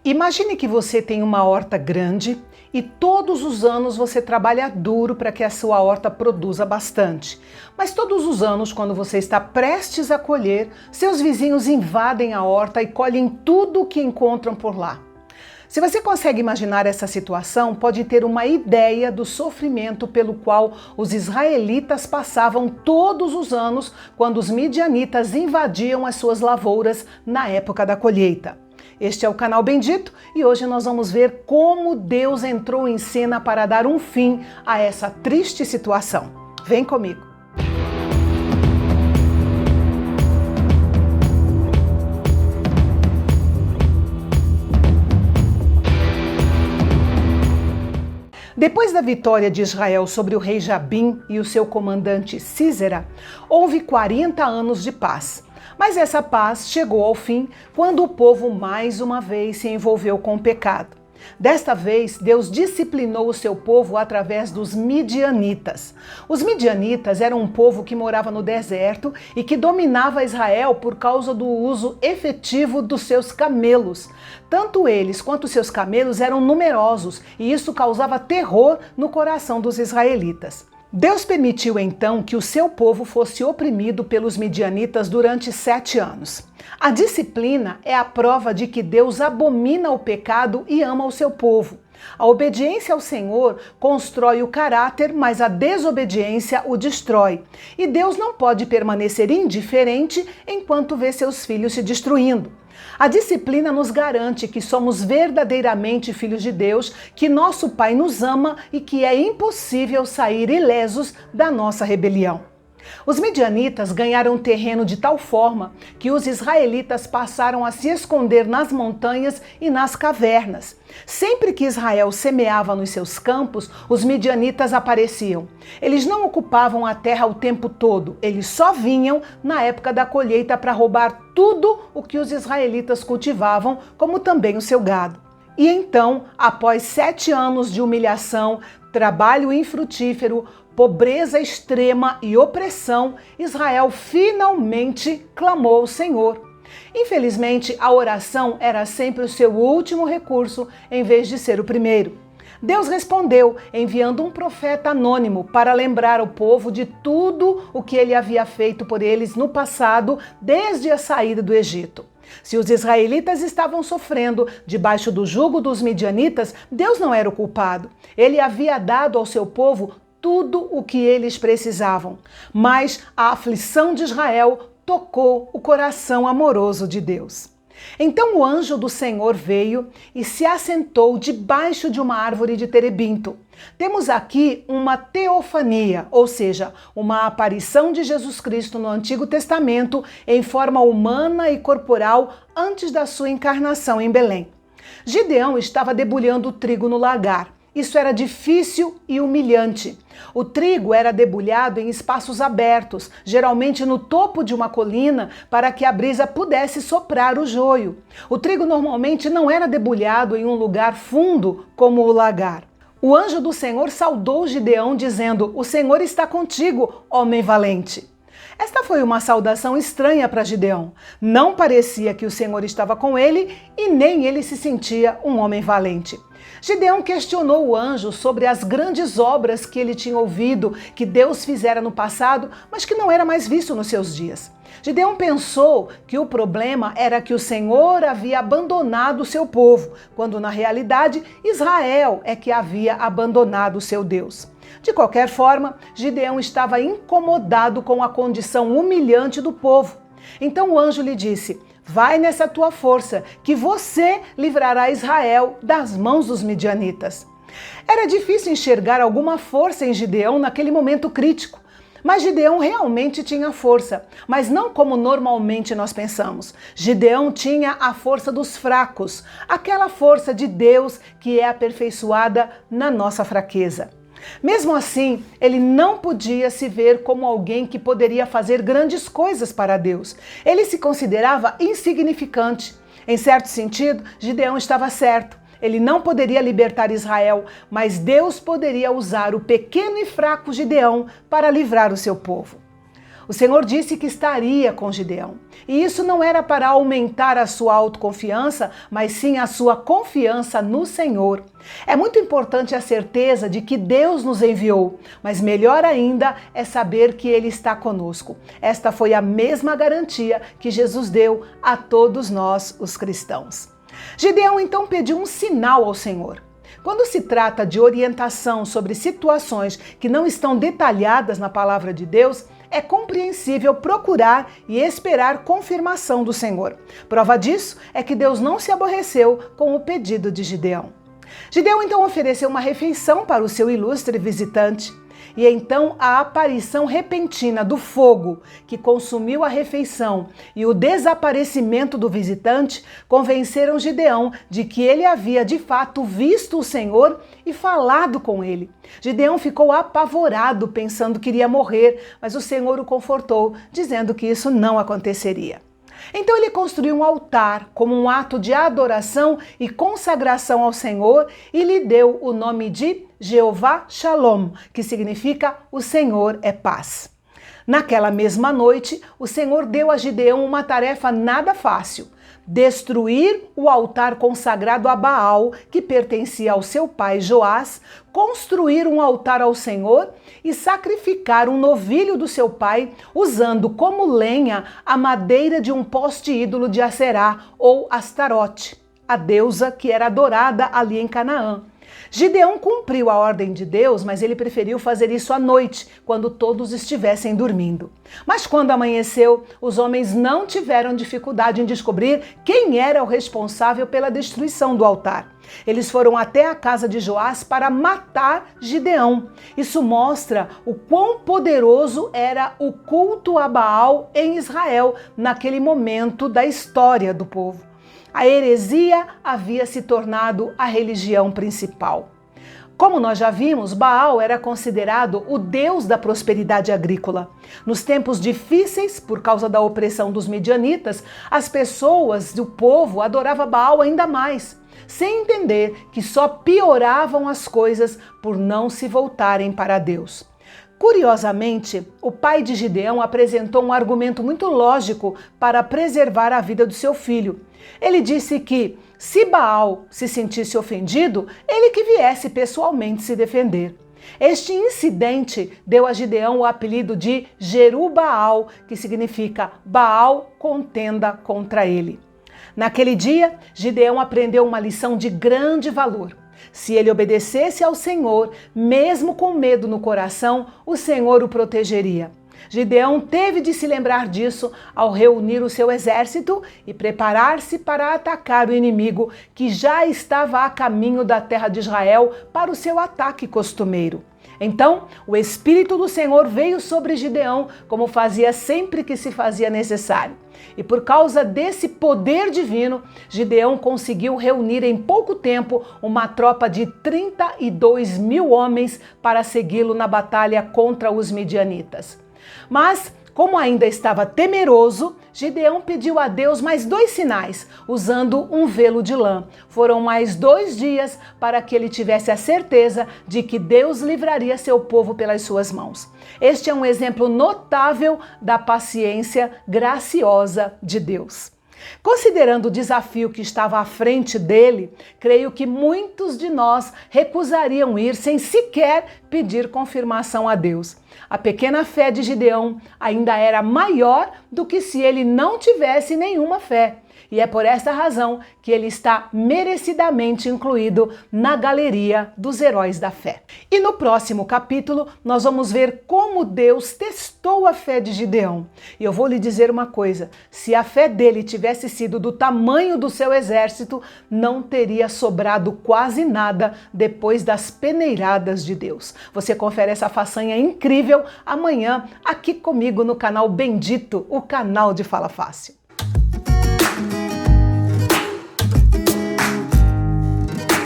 Imagine que você tem uma horta grande e todos os anos você trabalha duro para que a sua horta produza bastante. Mas todos os anos, quando você está prestes a colher, seus vizinhos invadem a horta e colhem tudo o que encontram por lá. Se você consegue imaginar essa situação, pode ter uma ideia do sofrimento pelo qual os israelitas passavam todos os anos quando os midianitas invadiam as suas lavouras na época da colheita. Este é o canal Bendito e hoje nós vamos ver como Deus entrou em cena para dar um fim a essa triste situação. Vem comigo! Depois da vitória de Israel sobre o rei Jabim e o seu comandante Sísera, houve 40 anos de paz. Mas essa paz chegou ao fim quando o povo mais uma vez se envolveu com o pecado. Desta vez, Deus disciplinou o seu povo através dos midianitas. Os midianitas eram um povo que morava no deserto e que dominava Israel por causa do uso efetivo dos seus camelos. Tanto eles quanto seus camelos eram numerosos e isso causava terror no coração dos israelitas. Deus permitiu então que o seu povo fosse oprimido pelos midianitas durante 7 anos. A disciplina é a prova de que Deus abomina o pecado e ama o seu povo. A obediência ao Senhor constrói o caráter, mas a desobediência o destrói. E Deus não pode permanecer indiferente enquanto vê seus filhos se destruindo. A disciplina nos garante que somos verdadeiramente filhos de Deus, que nosso Pai nos ama e que é impossível sair ilesos da nossa rebelião. Os midianitas ganharam terreno de tal forma que os israelitas passaram a se esconder nas montanhas e nas cavernas. Sempre que Israel semeava nos seus campos, os midianitas apareciam. Eles não ocupavam a terra o tempo todo, eles só vinham na época da colheita para roubar tudo o que os israelitas cultivavam, como também o seu gado. E então, após 7 anos de humilhação, trabalho infrutífero, pobreza extrema e opressão, Israel finalmente clamou ao Senhor. Infelizmente, a oração era sempre o seu último recurso, em vez de ser o primeiro. Deus respondeu, enviando um profeta anônimo para lembrar o povo de tudo o que ele havia feito por eles no passado, desde a saída do Egito. Se os israelitas estavam sofrendo debaixo do jugo dos midianitas, Deus não era o culpado. Ele havia dado ao seu povo tudo o que eles precisavam. Mas a aflição de Israel tocou o coração amoroso de Deus. Então o anjo do Senhor veio e se assentou debaixo de uma árvore de terebinto. Temos aqui uma teofania, ou seja, uma aparição de Jesus Cristo no Antigo Testamento em forma humana e corporal antes da sua encarnação em Belém. Gideão estava debulhando o trigo no lagar. Isso era difícil e humilhante. O trigo era debulhado em espaços abertos, geralmente no topo de uma colina, para que a brisa pudesse soprar o joio. O trigo normalmente não era debulhado em um lugar fundo como o lagar. O anjo do Senhor saudou Gideão dizendo: "O Senhor está contigo, homem valente." Esta foi uma saudação estranha para Gideão. Não parecia que o Senhor estava com ele e nem ele se sentia um homem valente. Gideão questionou o anjo sobre as grandes obras que ele tinha ouvido que Deus fizera no passado, mas que não era mais visto nos seus dias. Gideão pensou que o problema era que o Senhor havia abandonado o seu povo, quando na realidade Israel é que havia abandonado o seu Deus. De qualquer forma, Gideão estava incomodado com a condição humilhante do povo. Então o anjo lhe disse: "Vai nessa tua força, que você livrará Israel das mãos dos midianitas." Era difícil enxergar alguma força em Gideão naquele momento crítico. Mas Gideão realmente tinha força, mas não como normalmente nós pensamos. Gideão tinha a força dos fracos, aquela força de Deus que é aperfeiçoada na nossa fraqueza. Mesmo assim, ele não podia se ver como alguém que poderia fazer grandes coisas para Deus. Ele se considerava insignificante. Em certo sentido, Gideão estava certo. Ele não poderia libertar Israel, mas Deus poderia usar o pequeno e fraco Gideão para livrar o seu povo. O Senhor disse que estaria com Gideão. E isso não era para aumentar a sua autoconfiança, mas sim a sua confiança no Senhor. É muito importante a certeza de que Deus nos enviou, mas melhor ainda é saber que Ele está conosco. Esta foi a mesma garantia que Jesus deu a todos nós, os cristãos. Gideão então pediu um sinal ao Senhor. Quando se trata de orientação sobre situações que não estão detalhadas na palavra de Deus, é compreensível procurar e esperar confirmação do Senhor. Prova disso é que Deus não se aborreceu com o pedido de Gideão. Gideão então ofereceu uma refeição para o seu ilustre visitante. E então a aparição repentina do fogo que consumiu a refeição e o desaparecimento do visitante convenceram Gideão de que ele havia de fato visto o Senhor e falado com ele. Gideão ficou apavorado, pensando que iria morrer, mas o Senhor o confortou, dizendo que isso não aconteceria. Então ele construiu um altar como um ato de adoração e consagração ao Senhor e lhe deu o nome de Jeová Shalom, que significa o Senhor é paz. Naquela mesma noite, o Senhor deu a Gideão uma tarefa nada fácil: destruir o altar consagrado a Baal, que pertencia ao seu pai Joás, construir um altar ao Senhor e sacrificar um novilho do seu pai, usando como lenha a madeira de um poste ídolo de Aserá ou Astarote, a deusa que era adorada ali em Canaã. Gideão cumpriu a ordem de Deus, mas ele preferiu fazer isso à noite, quando todos estivessem dormindo. Mas quando amanheceu, os homens não tiveram dificuldade em descobrir quem era o responsável pela destruição do altar. Eles foram até a casa de Joás para matar Gideão. Isso mostra o quão poderoso era o culto a Baal em Israel naquele momento da história do povo. A heresia havia se tornado a religião principal. Como nós já vimos, Baal era considerado o deus da prosperidade agrícola. Nos tempos difíceis, por causa da opressão dos midianitas, as pessoas do povo adoravam Baal ainda mais, sem entender que só pioravam as coisas por não se voltarem para Deus. Curiosamente, o pai de Gideão apresentou um argumento muito lógico para preservar a vida do seu filho. Ele disse que, se Baal se sentisse ofendido, ele que viesse pessoalmente se defender. Este incidente deu a Gideão o apelido de Jerubaal, que significa Baal contenda contra ele. Naquele dia, Gideão aprendeu uma lição de grande valor. Se ele obedecesse ao Senhor, mesmo com medo no coração, o Senhor o protegeria. Gideão teve de se lembrar disso ao reunir o seu exército e preparar-se para atacar o inimigo que já estava a caminho da terra de Israel para o seu ataque costumeiro. Então, o Espírito do Senhor veio sobre Gideão, como fazia sempre que se fazia necessário. E por causa desse poder divino, Gideão conseguiu reunir em pouco tempo uma tropa de 32 mil homens para segui-lo na batalha contra os midianitas. Mas, como ainda estava temeroso, Gideão pediu a Deus mais 2 sinais, usando um velo de lã. Foram mais 2 dias para que ele tivesse a certeza de que Deus livraria seu povo pelas suas mãos. Este é um exemplo notável da paciência graciosa de Deus. Considerando o desafio que estava à frente dele, creio que muitos de nós recusariam ir sem sequer pedir confirmação a Deus. A pequena fé de Gideão ainda era maior do que se ele não tivesse nenhuma fé. E é por essa razão que ele está merecidamente incluído na galeria dos heróis da fé. E no próximo capítulo, nós vamos ver como Deus testou a fé de Gideão. E eu vou lhe dizer uma coisa: se a fé dele tivesse sido do tamanho do seu exército, não teria sobrado quase nada depois das peneiradas de Deus. Você confere essa façanha incrível amanhã aqui comigo no canal Bendito, o canal de Fala Fácil.